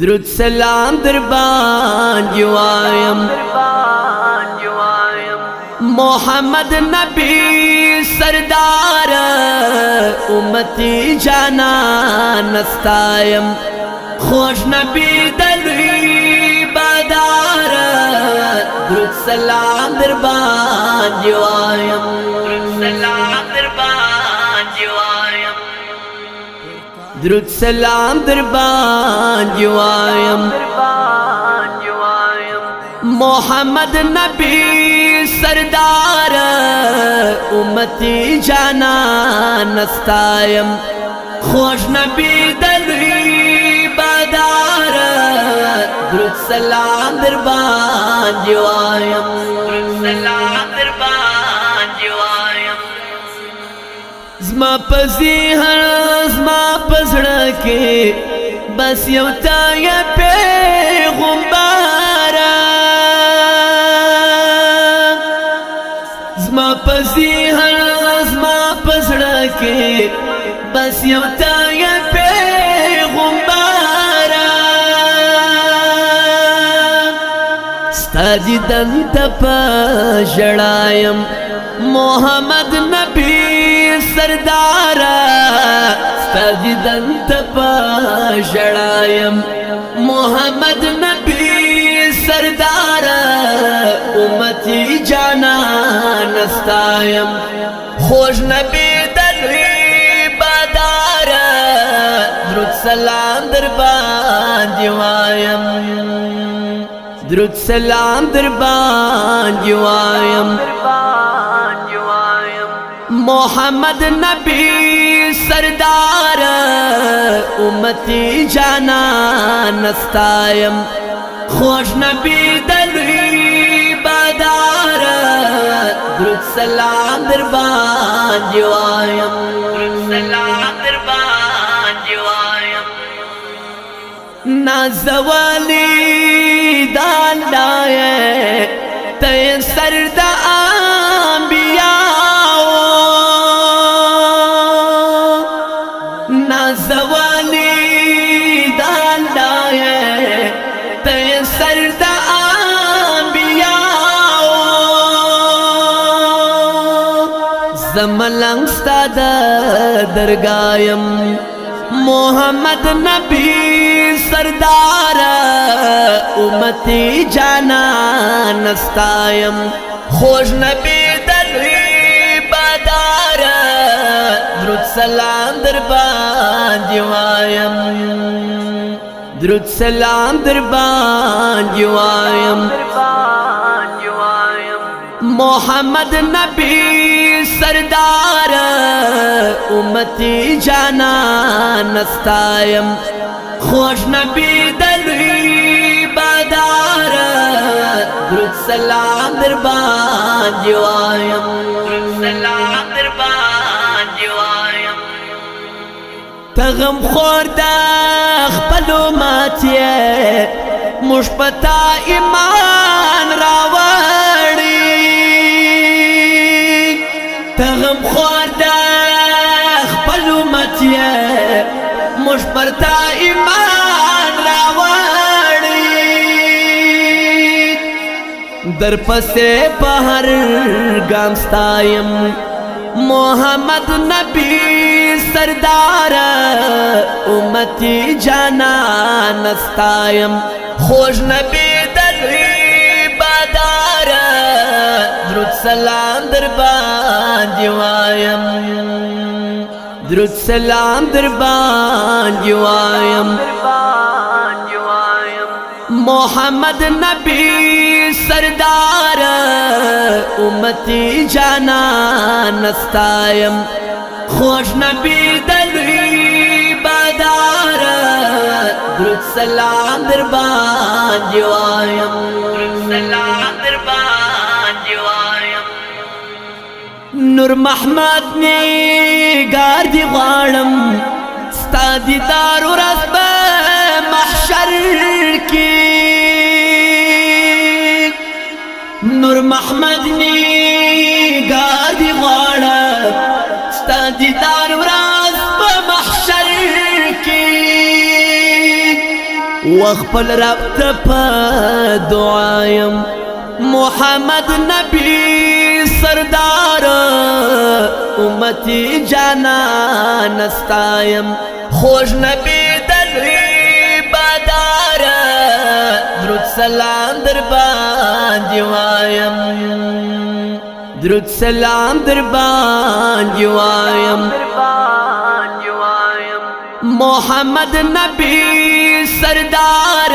درود سلام در باندې وایم محمد نبی سردار امتی جانان استایم خوش نبی دلوی بدار درود سلام در باندې وایم درود سلام در باندې وایم محمد نبی سردار امتی جانان استایم خوش نبی دلوی بدار درود سلام در باندې وایم زما پزیهر زما پزړه کې بس یو تا یا پیغمبر زما پزیهر زما پزړه کې بس یو تا یا پیغمبر ستا دیدن ته په ژړایم محمد نبی سردار ستا دیدن ته په ژړایم محمد نبی سردار امتی جانان استایم خوش نبی دلوی بدار درود سلام در باندې وایم درود سلام در باندې وایم محمد نبی سردار امتی جانان استایم خوش نبی دلوی بدار درود سلام در باندې وایم نازولی دالای ته سرد انبیاء نازولی دالای ته سرد انبیاء زملنګ ستاد درگایم محمد نبی سردار امتی جانان استایم خوش نبی دلوی بدار درود سلام در باندې وایم درود سلام در باندې وایم محمد نبی سردار امتی جانان استایم خوش نبی دلوی بدار درود سلام در باندې وایم تغم خورد خپلو ماتیه مش پتا ایمان راوړي تغم خورد خپلو ماتیه مش پتا ایمان راوړي در پسې په هر ګام ستایم محمد نبی سردار امتی جانان استایم خوش نبی دلوی بدار درود سلام در باندې وایم درود سلام در باندې وایم محمد نبی سردار امتی جانان استایم خوش نبی دلوی بدار درود سلام در باندې وایم نور محمد نگار دی غواړم ستا دیدار ورځ به محشر کی نور محمد نگار دی غواړم ستا دیدار ورځ به محشر کی وخپل رب ته په دعایم محمد نبی سردار امتی جانان استایم خوش نبی دلوی بادار درود سلام در باندې وایم درود سلام در باندې وایم محمد نبی سردار